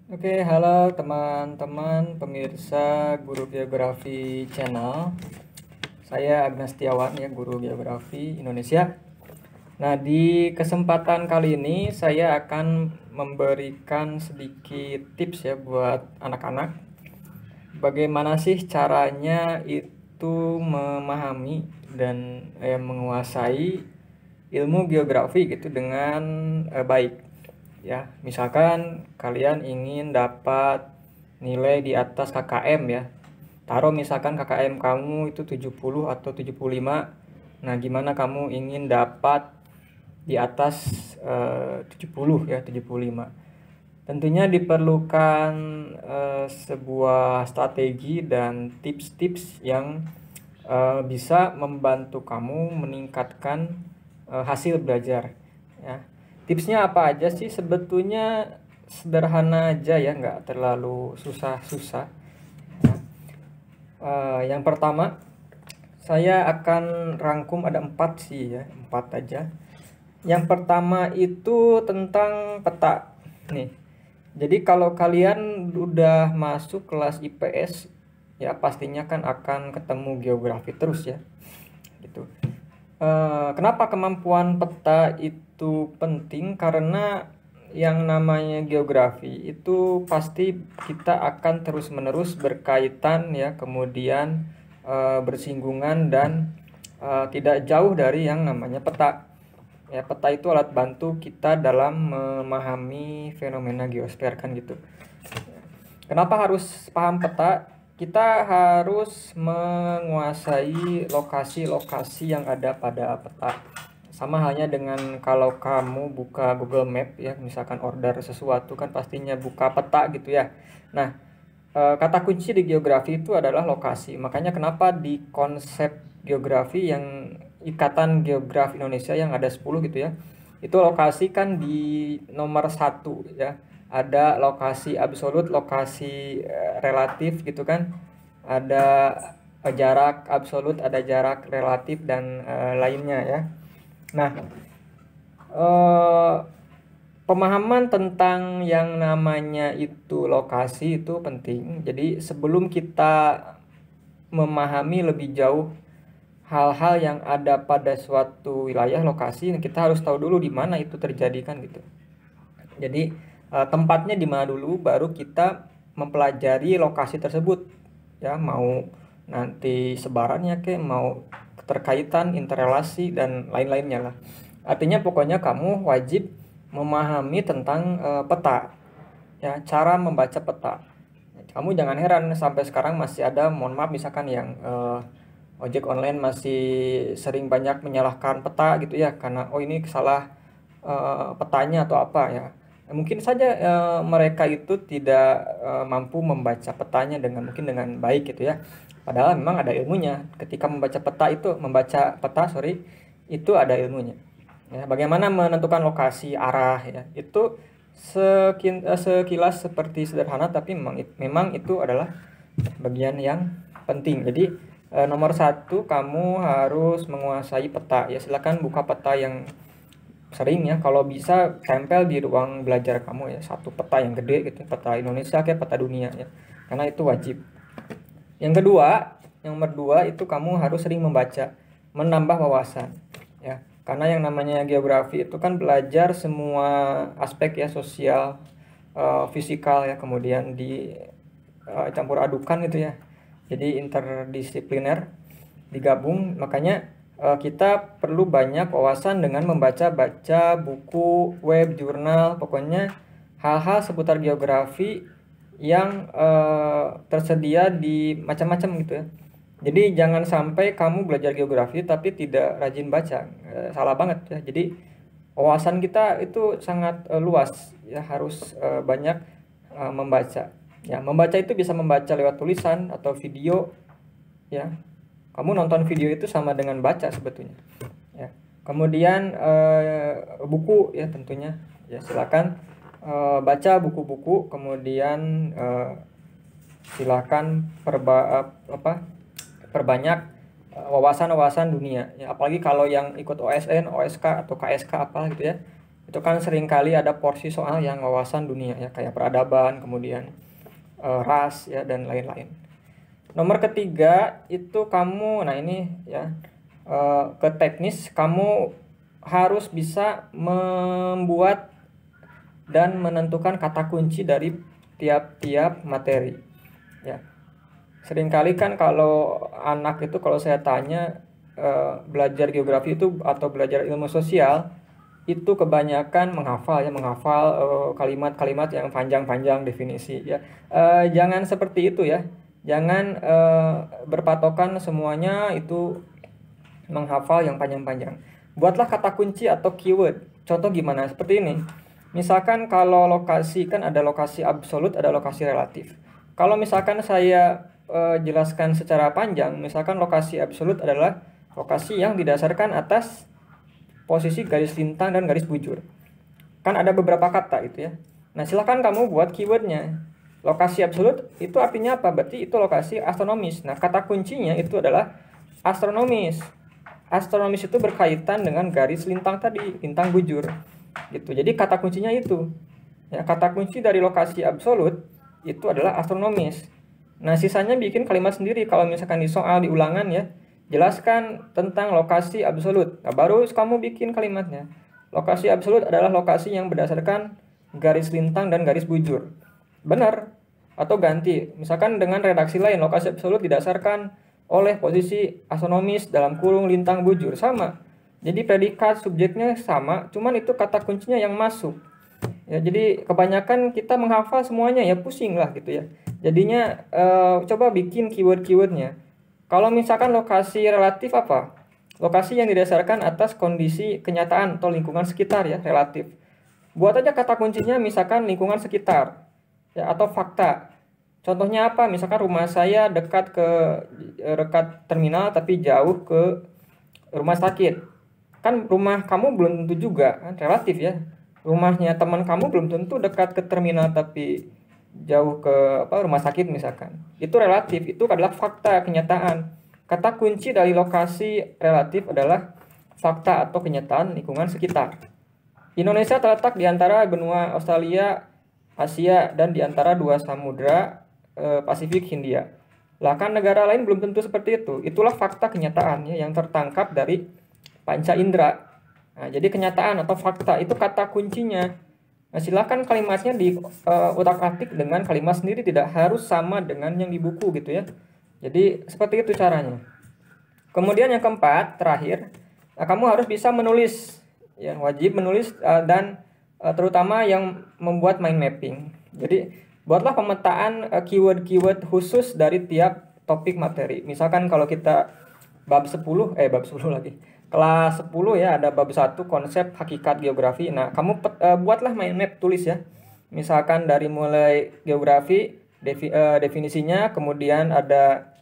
Oke, halo teman-teman pemirsa Guru Geografi Channel. Saya Agnes Setiawan ya, Guru Geografi Indonesia. Nah, di kesempatan kali ini saya akan memberikan sedikit tips ya buat anak-anak. Bagaimana sih caranya itu memahami dan menguasai ilmu geografi gitu dengan baik. Ya, misalkan kalian ingin dapat nilai di atas KKM ya. Taruh misalkan KKM kamu itu 70 atau 75. Nah, gimana kamu ingin dapat di atas 70 ya, 75. Tentunya diperlukan sebuah strategi dan tips-tips yang bisa membantu kamu meningkatkan hasil belajar ya. Tipsnya apa aja sih? Sebetulnya sederhana aja ya, nggak terlalu susah-susah ya. Yang pertama saya akan rangkum ada 4 sih ya, 4 aja. Yang pertama itu tentang peta nih. Jadi kalau kalian udah masuk kelas IPS ya, pastinya kan akan ketemu geografi terus ya gitu. Kenapa kemampuan peta itu penting? Karena yang namanya geografi itu pasti kita akan terus-menerus berkaitan ya, kemudian bersinggungan dan tidak jauh dari yang namanya peta. Ya, peta itu alat bantu kita dalam memahami fenomena geosfer kan gitu. Kenapa harus paham peta? Kita harus menguasai lokasi-lokasi yang ada pada peta. Sama halnya dengan kalau kamu buka Google Map ya, misalkan order sesuatu kan pastinya buka peta gitu ya. Nah, kata kunci di geografi itu adalah lokasi. Makanya kenapa di konsep geografi yang Ikatan Geografi Indonesia yang ada 10 gitu ya, itu lokasi kan di nomor 1 ya. Ada lokasi absolut, lokasi relatif gitu kan. Ada jarak absolut, ada jarak relatif dan lainnya ya. Nah, eh, pemahaman tentang yang namanya itu lokasi itu penting. Jadi sebelum kita memahami lebih jauh hal-hal yang ada pada suatu wilayah lokasi, kita harus tahu dulu di mana itu terjadi kan gitu. Jadi tempatnya di mana dulu, baru kita mempelajari lokasi tersebut ya, mau nanti sebarannya ke, mau keterkaitan, interrelasi dan lain-lainnya lah. Artinya pokoknya kamu wajib memahami tentang peta ya, cara membaca peta. Kamu jangan heran sampai sekarang masih ada, mohon maaf misalkan yang ojek online masih sering banyak menyalahkan peta gitu ya, karena oh ini salah petanya atau apa ya. Mungkin saja mereka itu tidak mampu membaca petanya dengan baik gitu ya. Padahal memang ada ilmunya. Ketika membaca peta itu, itu ada ilmunya. Ya, bagaimana menentukan lokasi, arah ya. Itu sekilas seperti sederhana, tapi memang itu adalah bagian yang penting. Jadi nomor 1 kamu harus menguasai peta ya. Silakan buka peta yang sering ya, kalau bisa tempel di ruang belajar kamu ya, satu peta yang gede gitu, peta Indonesia kayak peta dunia ya, karena itu wajib. Yang kedua, yang nomor 2 itu kamu harus sering membaca, menambah wawasan ya, karena yang namanya geografi itu kan belajar semua aspek ya, sosial, fisikal ya, kemudian di campur adukan gitu ya, jadi interdisipliner digabung. Makanya kita perlu banyak wawasan dengan membaca-baca buku, web, jurnal, pokoknya hal-hal seputar geografi yang tersedia di macam-macam gitu ya. Jadi jangan sampai kamu belajar geografi tapi tidak rajin baca, salah banget ya. Jadi wawasan kita itu sangat luas ya, harus banyak membaca. Ya, membaca itu bisa membaca lewat tulisan atau video ya. Kamu nonton video itu sama dengan baca sebetulnya ya. Kemudian buku ya, tentunya ya, silakan baca buku-buku, kemudian silakan perbanyak wawasan-wawasan dunia ya, apalagi kalau yang ikut OSN, OSK atau KSK apa gitu ya, Itu kan seringkali ada porsi soal yang wawasan dunia ya, kayak peradaban, kemudian ras ya, dan lain-lain. Nomor ketiga itu kamu, nah ini ya, ke teknis, kamu harus bisa membuat dan menentukan kata kunci dari tiap-tiap materi ya. Seringkali kan kalau anak itu, kalau saya tanya belajar geografi itu atau belajar ilmu sosial itu kebanyakan menghafal ya, menghafal kalimat-kalimat yang panjang-panjang definisi ya. Jangan seperti itu ya. Jangan berpatokan semuanya itu menghafal yang panjang-panjang. Buatlah kata kunci atau keyword. Contoh gimana? Seperti ini. Misalkan kalau lokasi kan ada lokasi absolut, ada lokasi relatif. Kalau misalkan saya jelaskan secara panjang, misalkan lokasi absolut adalah lokasi yang didasarkan atas posisi garis lintang dan garis bujur. Kan ada beberapa kata itu ya. Nah, silakan kamu buat keywordnya. Lokasi absolut itu artinya apa? Berarti itu lokasi astronomis. Nah, kata kuncinya itu adalah astronomis. Astronomis itu berkaitan dengan garis lintang tadi, lintang bujur. Gitu. Jadi kata kuncinya itu. Ya, kata kunci dari lokasi absolut itu adalah astronomis. Nah, sisanya bikin kalimat sendiri. Kalau misalkan di soal, di ulangan ya, jelaskan tentang lokasi absolut. Nah, baru kamu bikin kalimatnya. Lokasi absolut adalah lokasi yang berdasarkan garis lintang dan garis bujur. Benar. Atau ganti. Misalkan dengan redaksi lain, lokasi absolut didasarkan oleh posisi astronomis dalam kurung lintang bujur. Sama. Jadi predikat subjeknya sama, cuman itu kata kuncinya yang masuk. Ya, jadi kebanyakan kita menghafal semuanya ya, pusing lah gitu ya. Jadinya coba bikin keyword-keywordnya. Kalau misalkan lokasi relatif apa? Lokasi yang didasarkan atas kondisi kenyataan atau lingkungan sekitar ya, relatif. Buat aja kata kuncinya misalkan lingkungan sekitar ya, atau fakta. Contohnya apa? Misalkan rumah saya dekat terminal tapi jauh ke rumah sakit. Kan rumah kamu belum tentu juga, kan relatif ya. Rumahnya teman kamu belum tentu dekat ke terminal tapi jauh ke rumah sakit misalkan. Itu relatif, itu adalah fakta, kenyataan. Kata kunci dari lokasi relatif adalah fakta atau kenyataan lingkungan sekitar. Indonesia terletak di antara benua Australia, Asia, dan di antara dua samudra Pasifik, Hindia. Lah kan negara lain belum tentu seperti itu. Itulah fakta, kenyataan ya, yang tertangkap dari panca indera. Nah, jadi kenyataan atau fakta itu kata kuncinya. Nah, silakan kalimatnya di utak-atik dengan kalimat sendiri, tidak harus sama dengan yang di buku gitu ya. Jadi seperti itu caranya. Kemudian yang keempat, terakhir, kamu harus bisa menulis ya, wajib menulis dan terutama yang membuat mind mapping. Jadi buatlah pemetaan keyword-keyword khusus dari tiap topik materi. Misalkan kalau kita bab 10 lagi. Kelas 10 ya, ada bab 1 konsep hakikat geografi. Nah, kamu buatlah mind map, tulis ya. Misalkan dari mulai geografi, definisinya, kemudian ada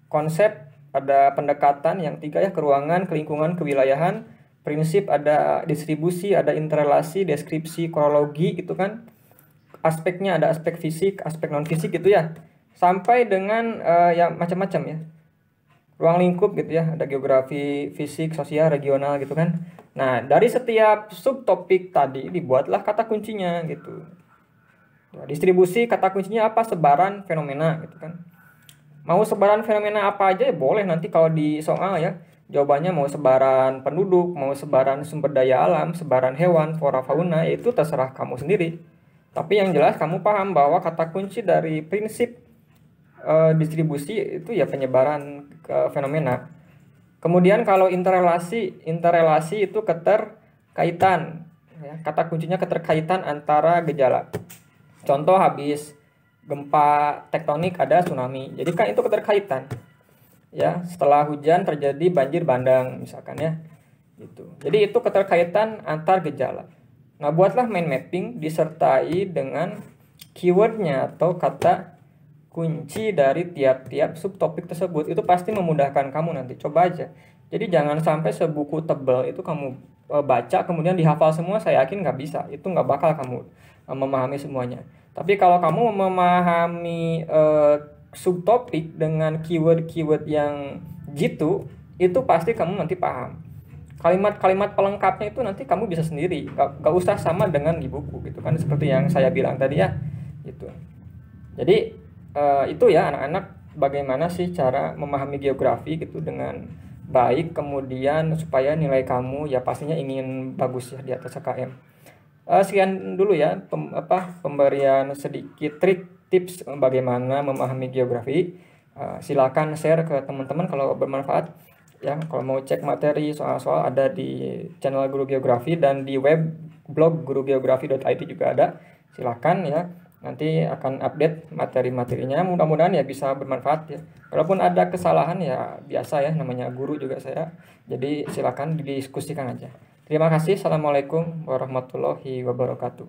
konsep, ada pendekatan yang 3 ya, keruangan, kelingkungan, kewilayahan, prinsip, ada distribusi, ada interrelasi, deskripsi, kronologi gitu kan. Aspeknya ada aspek fisik, aspek non fisik gitu ya. Sampai dengan ya macam-macam ya. Ruang lingkup gitu ya, ada geografi, fisik, sosial, regional gitu kan. Nah, dari setiap subtopik tadi dibuatlah kata kuncinya gitu. Nah, distribusi kata kuncinya apa? Sebaran fenomena gitu kan. Mau sebaran fenomena apa aja ya boleh, nanti kalau di soal ya. Jawabannya mau sebaran penduduk, mau sebaran sumber daya alam, sebaran hewan, flora fauna, itu terserah kamu sendiri. Tapi yang jelas kamu paham bahwa kata kunci dari prinsip distribusi itu ya penyebaran fenomena. Kemudian kalau interrelasi itu keterkaitan. Ya, kata kuncinya keterkaitan antara gejala. Contoh habis gempa tektonik ada tsunami. Jadi kan itu keterkaitan. Ya, setelah hujan terjadi banjir bandang misalkan ya. Gitu. Jadi itu keterkaitan antar gejala. Nah, buatlah mind mapping disertai dengan keywordnya atau kata kunci dari tiap-tiap subtopik tersebut. Itu pasti memudahkan kamu nanti. Coba aja. Jadi jangan sampai sebuku tebal itu kamu baca kemudian dihafal semua. Saya yakin nggak bisa. Itu nggak bakal kamu memahami semuanya. Tapi kalau kamu memahami subtopik dengan keyword-keyword yang jitu, itu pasti kamu nanti paham. kalimat-kalimat pelengkapnya itu nanti kamu bisa sendiri, gak usah sama dengan di buku gitu kan, seperti yang saya bilang tadi ya gitu. Jadi itu ya anak-anak, bagaimana sih cara memahami geografi gitu dengan baik, kemudian supaya nilai kamu ya pastinya ingin bagus ya di atas KKM. Sekian dulu ya pemberian sedikit trik tips bagaimana memahami geografi. Silakan share ke teman-teman kalau bermanfaat ya. Kalau mau cek materi soal-soal ada di channel Guru Geografi dan di web blog gurugeografi.id juga ada. Silakan ya, nanti akan update materi-materinya, mudah-mudahan ya bisa bermanfaat ya. Kalaupun ada kesalahan ya biasa ya, namanya guru juga saya, jadi silakan didiskusikan aja. Terima kasih. Assalamualaikum warahmatullahi wabarakatuh.